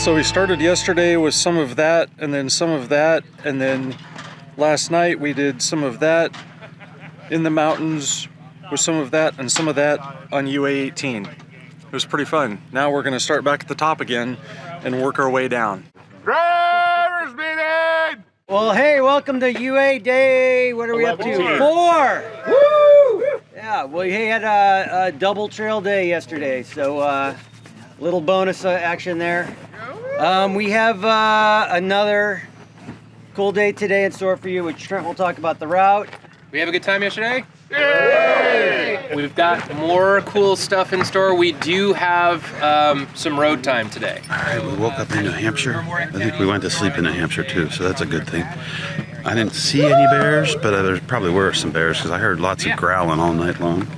So we started yesterday with some of that, and then some of that, and then last night we did some of that in the mountains with some of that and some of that on UA 18. It was pretty fun. Now we're gonna start back at the top again and work our way down. Drivers meeting! Well, hey, welcome to UA Day, what are we up to? 4. 4! Woo! Yeah, well, we had a double trail day yesterday, so little bonus action there. We have another cool day today in store for you, which Trent will talk about the route. We have a good time yesterday? Yay! We've got more cool stuff in store. We do have some road time today. All right, we woke up in New Hampshire. I think we went to sleep in New Hampshire too, so that's a good thing. I didn't see any bears, but there probably were some bears because I heard lots of growling all night long.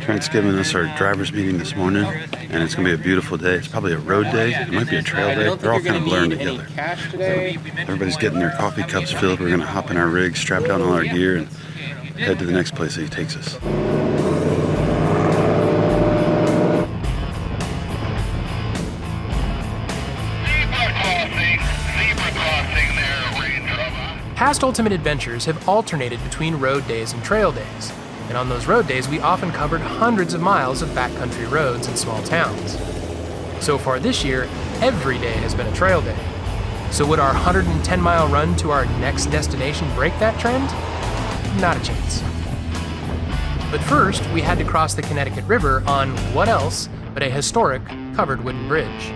Trent's giving us our driver's meeting this morning, and it's going to be a beautiful day. It's probably a road day. It might be a trail day. They're all kind of blurring together. Everybody's getting their coffee cups filled. We're going to hop in our rig, strap down all our gear, and head to the next place that he takes us. Past Ultimate Adventures have alternated between road days and trail days, and on those road days we often covered hundreds of miles of backcountry roads in small towns. So far this year, every day has been a trail day. So would our 110-mile run to our next destination break that trend? Not a chance. But first, we had to cross the Connecticut River on what else but a historic covered wooden bridge.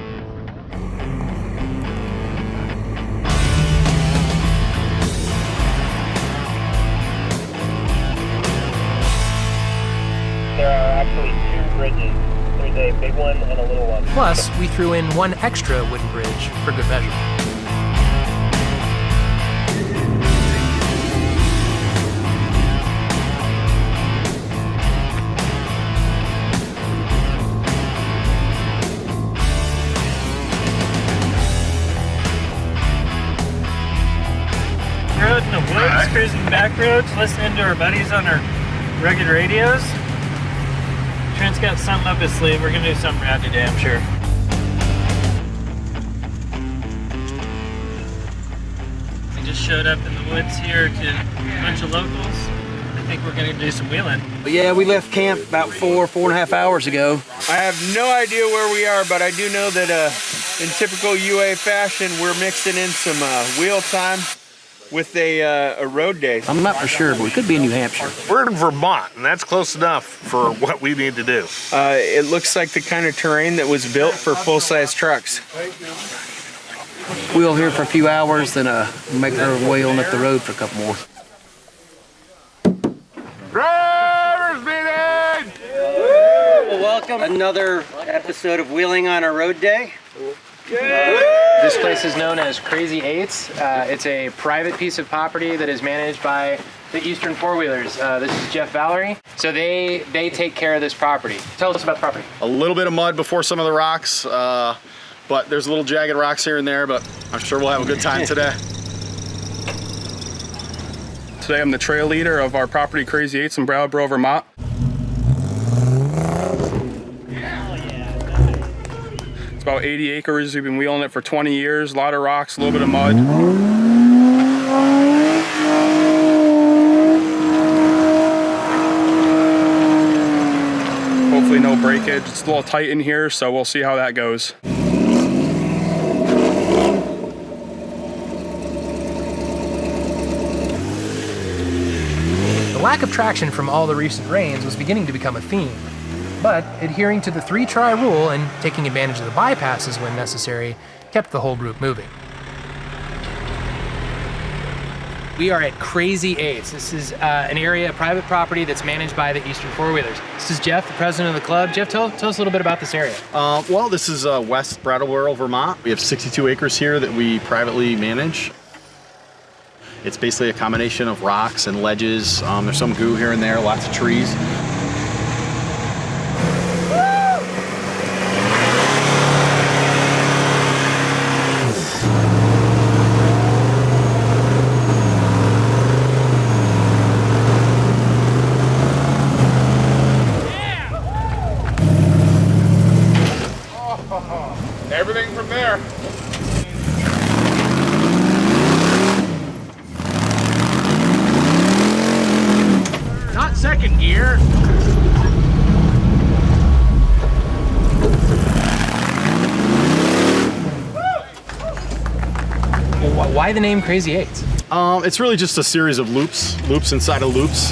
There are actually 2 bridges. There's a big one and a little one. Plus, we threw in one extra wooden bridge for good measure. Road in the woods, cruising back roads, listening to our buddies on our rugged radios. Trent's got something up his sleeve. We're gonna do something rad today, I'm sure. We just showed up in the woods here to a bunch of locals. I think we're gonna do some wheeling. But yeah, we left camp about 4.5 hours ago. I have no idea where we are, but I do know that in typical UA fashion, we're mixing in some wheel time with a road day. I'm not for sure, but we could be in New Hampshire. We're in Vermont, and that's close enough for what we need to do. It looks like the kind of terrain that was built for full-size trucks. Wheel here for a few hours, then make our way on up the road for a couple more. Drivers meeting! Well, welcome another episode of Wheeling on a Road Day. This place is known as Crazy Eights. It's a private piece of property that is managed by the Eastern Four-Wheelers. This is Jeff Valerie. So they take care of this property. Tell us about the property. A little bit of mud before some of the rocks, but there's little jagged rocks here and there, but I'm sure we'll have a good time today. Today I'm the trail leader of our property Crazy Eights in Brattleboro, Vermont. It's about 80 acres. We've been wheeling it for 20 years. A lot of rocks, a little bit of mud. Hopefully no breakage. It's a little tight in here, so we'll see how that goes. The lack of traction from all the recent rains was beginning to become a theme, but adhering to the 3-try rule and taking advantage of the bypasses when necessary kept the whole group moving. We are at Crazy Eights. This is an area, a private property that's managed by the Eastern Four-Wheelers. This is Jeff, the president of the club. Jeff, tell us a little bit about this area. Well, this is West Brattleboro, Vermont. We have 62 acres here that we privately manage. It's basically a combination of rocks and ledges. There's some goo here and there, lots of trees. Everything from there. Why the name Crazy Eights? It's really just a series of loops inside of loops.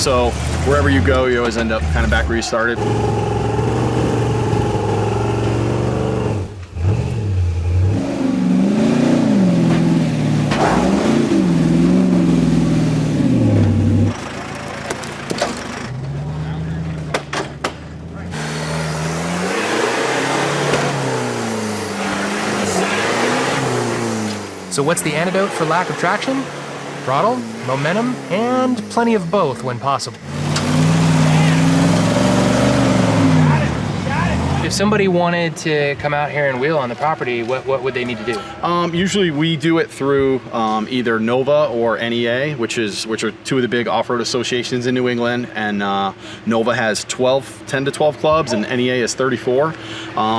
So wherever you go, you always end up kind of back where you started. So what's the antidote for lack of traction? Throttle, momentum, and plenty of both when possible. If somebody wanted to come out here and wheel on the property, what would they need to do? Usually we do it through either Nova or NEA, which are two of the big off-road associations in New England. And Nova has 10 to 12 clubs, and NEA is 34.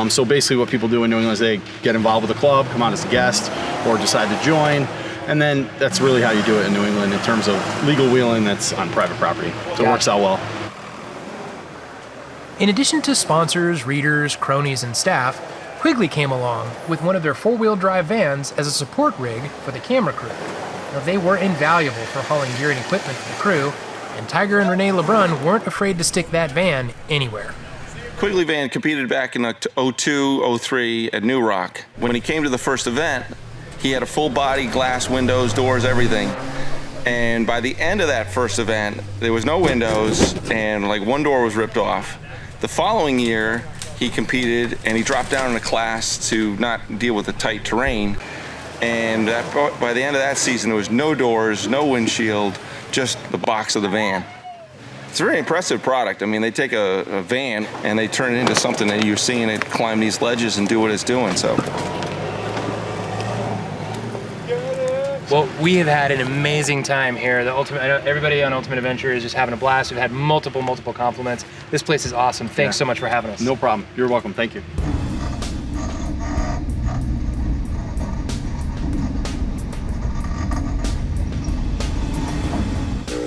So basically what people do in New England is they get involved with the club, come out as a guest, or decide to join. And then that's really how you do it in New England in terms of legal wheeling that's on private property. So it works out well. In addition to sponsors, readers, cronies, and staff, Quigley came along with one of their four-wheel drive vans as a support rig for the camera crew. Now, they were invaluable for hauling gear and equipment for the crew, and Tiger and Renee LeBrun weren't afraid to stick that van anywhere. Quigley van competed back in 02, 03 at New Rock. When he came to the first event, he had a full body, glass, windows, doors, everything. And by the end of that first event, there was no windows and like one door was ripped off. The following year, he competed and he dropped down in a class to not deal with the tight terrain. And by the end of that season, there was no doors, no windshield, just the box of the van. It's a very impressive product. I mean, they take a van and they turn it into something that you're seeing it climb these ledges and do what it's doing, so. Well, we have had an amazing time here. I know everybody on Ultimate Adventure is just having a blast. We've had multiple compliments. This place is awesome. Thanks so much for having us. No problem. You're welcome. Thank you.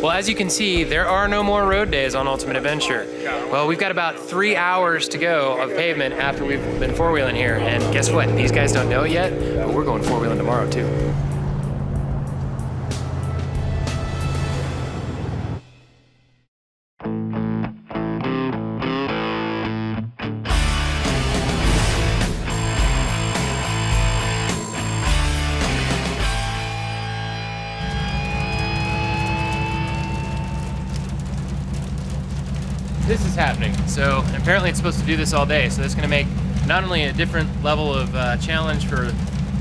Well, as you can see, there are no more road days on Ultimate Adventure. Well, we've got about 3 hours to go of pavement after we've been four-wheeling here. And guess what? These guys don't know it yet, but we're going four-wheeling tomorrow, too. This is happening. So apparently it's supposed to do this all day. So that's going to make not only a different level of challenge for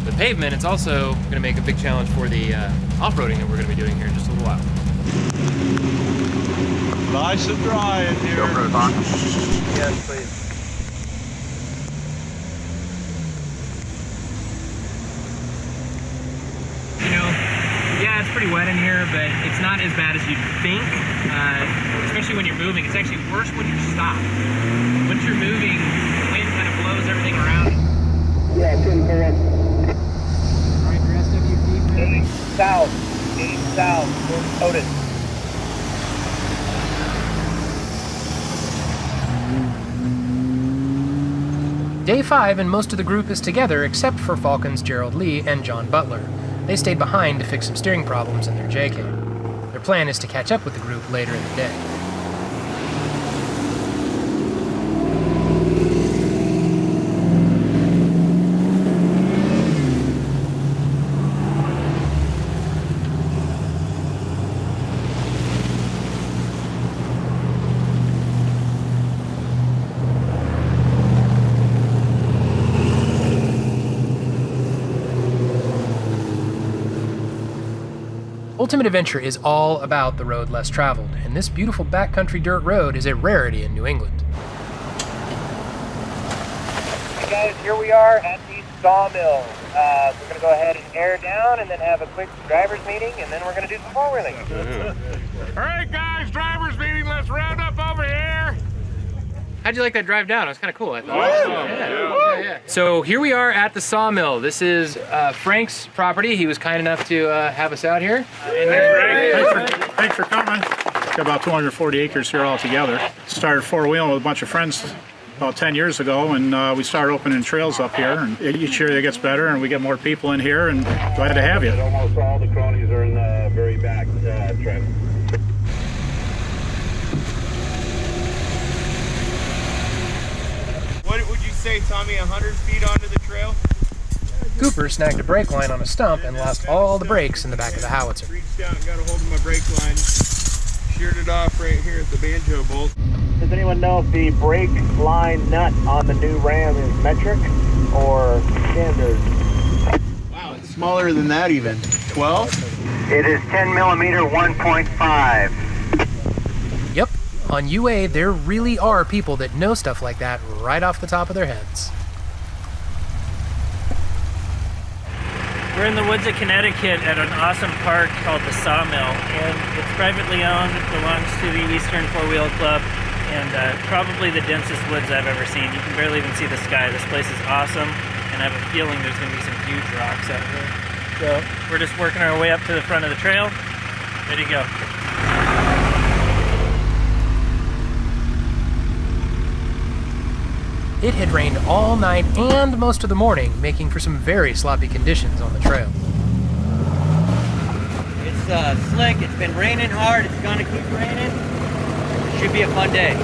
the pavement, it's also going to make a big challenge for the off-roading that we're going to be doing here in just a little while. Nice and dry in here. Yes, please. You know, yeah, it's pretty wet in here, but it's not as bad as you'd think, especially when you're moving. It's actually worse when you're stopped. Once you're moving, the wind kind of blows everything around. Yeah, 10 correct. All right, your SWP, Heading south, towards Otis. Day 5 and most of the group is together except for Falcon's Gerald Lee and John Butler. They stayed behind to fix some steering problems in their JK. Their plan is to catch up with the group later in the day. Ultimate Adventure is all about the road less traveled, and this beautiful backcountry dirt road is a rarity in New England. Hey guys, here we are at the sawmill. We're going to go ahead and air down and then have a quick driver's meeting, and then we're going to do some four-wheeling. All right, guys, driver's meeting. Let's round up over here. How'd you like that drive down? It was kind of cool, I thought. Yeah. So here we are at the sawmill. This is Frank's property. He was kind enough to have us out here. Thanks for coming. Got about 240 acres here altogether. Started four-wheeling with a bunch of friends about 10 years ago, and we started opening trails up here. And each year it gets better, and we get more people in here, and glad to have you. Almost all the cronies are in the very back, Trent. What would you say, Tommy, 100 feet onto the trail? Cooper snagged a brake line on a stump and lost all the brakes in the back of the howitzer. Reached out and got a hold of my brake line, sheared it off right here at the banjo bolt. Does anyone know if the brake line nut on the new Ram is metric or standard? Wow, it's smaller than that even. 12? It is 10 millimeter 1.5. Yep, on UA there really are people that know stuff like that right off the top of their heads. We're in the woods of Connecticut at an awesome park called the Sawmill, and it's privately owned, belongs to the Eastern Four-Wheel Club, and probably the densest woods I've ever seen. You can barely even see the sky. This place is awesome, and I have a feeling there's going to be some huge rocks out here. So we're just working our way up to the front of the trail. Ready to go. It had rained all night and most of the morning, making for some very sloppy conditions on the trail. It's slick, it's been raining hard, it's gonna keep raining. Should be a fun day.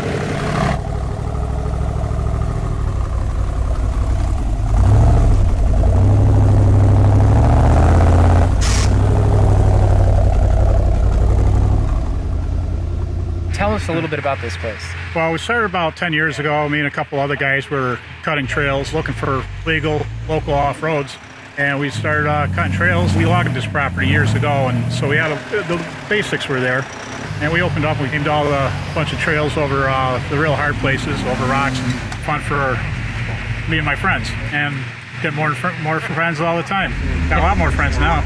Tell us a little bit about this place. Well, we started about 10 years ago. Me and a couple other guys were cutting trails, looking for legal, local off-roads. And we started cutting trails. We logged this property years ago, and so we had the basics were there. And we opened up, and we came to all a bunch of trails over the real hard places, over rocks, and fun for me and my friends. And get more friends all the time. Got a lot more friends now.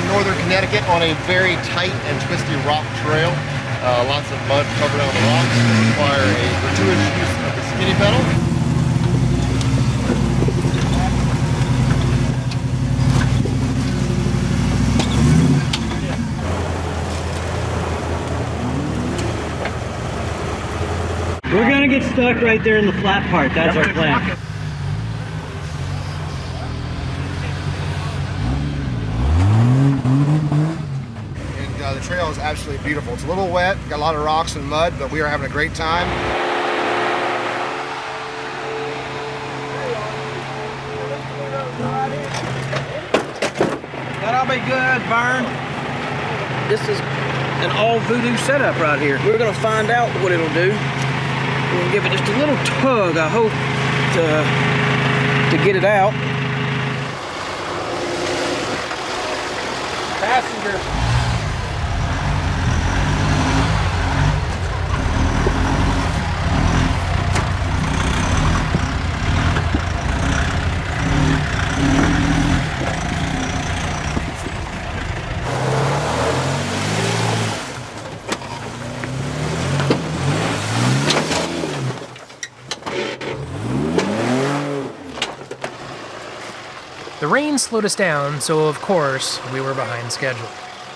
Northern Connecticut on a very tight and twisty rock trail. Lots of mud covered on the rocks. Require a gratuitous use of the skinny pedal. We're gonna get stuck right there in the flat part. That's our plan. The trail is absolutely beautiful. It's a little wet, got a lot of rocks and mud, but we are having a great time. That'll be good, Vern. This is an all voodoo setup right here. We're gonna find out what it'll do. We're gonna give it just a little tug, I hope, to get it out. Passenger. The rain slowed us down, so of course, we were behind schedule.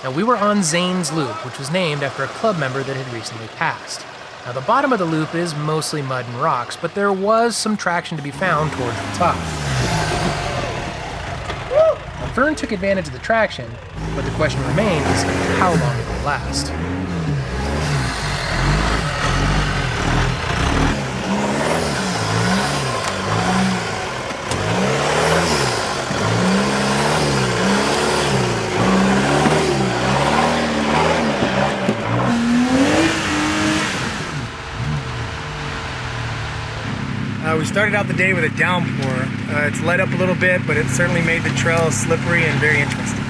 Now, we were on Zane's Loop, which was named after a club member that had recently passed. Now, the bottom of the loop is mostly mud and rocks, but there was some traction to be found towards the top. Now, Vern took advantage of the traction, but the question remains, how long it will last. We started out the day with a downpour. It's let up a little bit, but it certainly made the trail slippery and very interesting.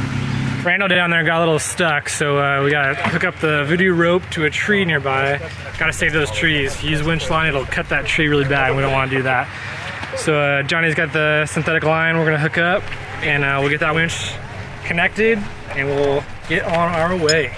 Randall down there got a little stuck, so we gotta hook up the voodoo rope to a tree nearby. Gotta save those trees. If you use winch line, it'll cut that tree really bad, and we don't want to do that. So Johnny's got the synthetic line we're gonna hook up, and we'll get that winch connected, and we'll get on our way.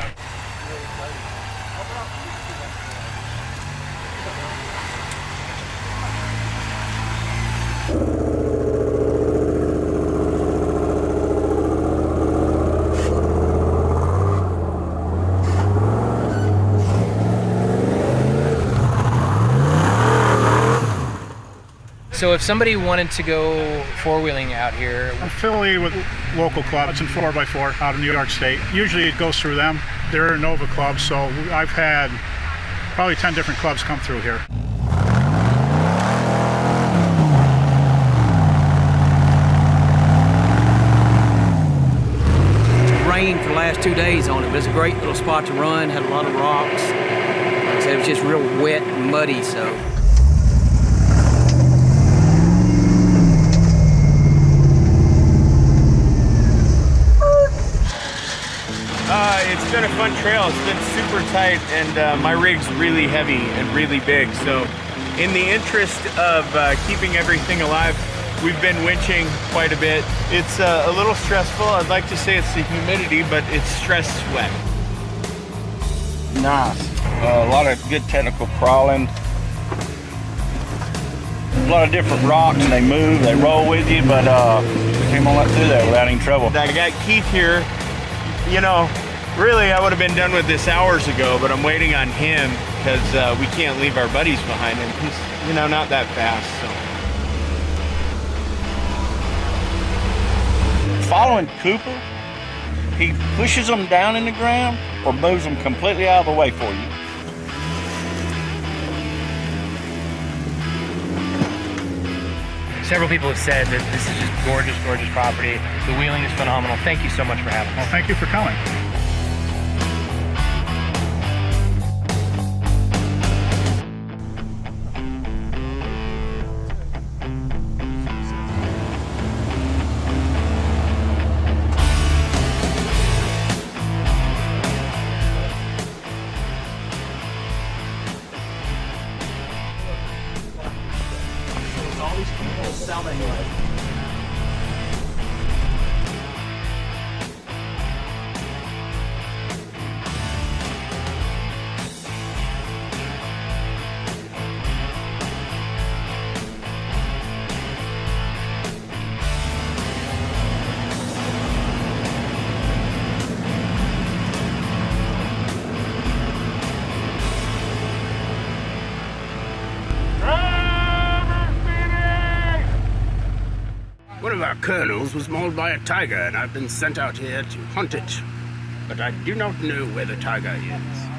So if somebody wanted to go four-wheeling out here, I'm affiliated with local clubs in 4x4 out of New York State. Usually it goes through them. They're a Nova club, so I've had probably 10 different clubs come through here. Rained for the last 2 days on it, but it's a great little spot to run. Had a lot of rocks. Like I said, it was just real wet and muddy, so. It's been a fun trail. It's been super tight, and my rig's really heavy and really big. So in the interest of keeping everything alive, we've been winching quite a bit. It's a little stressful. I'd like to say it's the humidity, but it's stress sweat. Nice. A lot of good technical crawling. A lot of different rocks, and they move, they roll with you, but we came on up through there without any trouble. I got Keith here. You know, really, I would have been done with this hours ago, but I'm waiting on him because we can't leave our buddies behind, and he's, you know, not that fast. So. Following Cooper, he pushes them down in the ground or moves them completely out of the way for you. several people have said that this is just gorgeous, gorgeous property. The wheeling is phenomenal. Thank you so much for having us. Well, thank you for coming. One of our colonels was mauled by a tiger, and I've been sent out here to hunt it. But I do not know where the tiger is.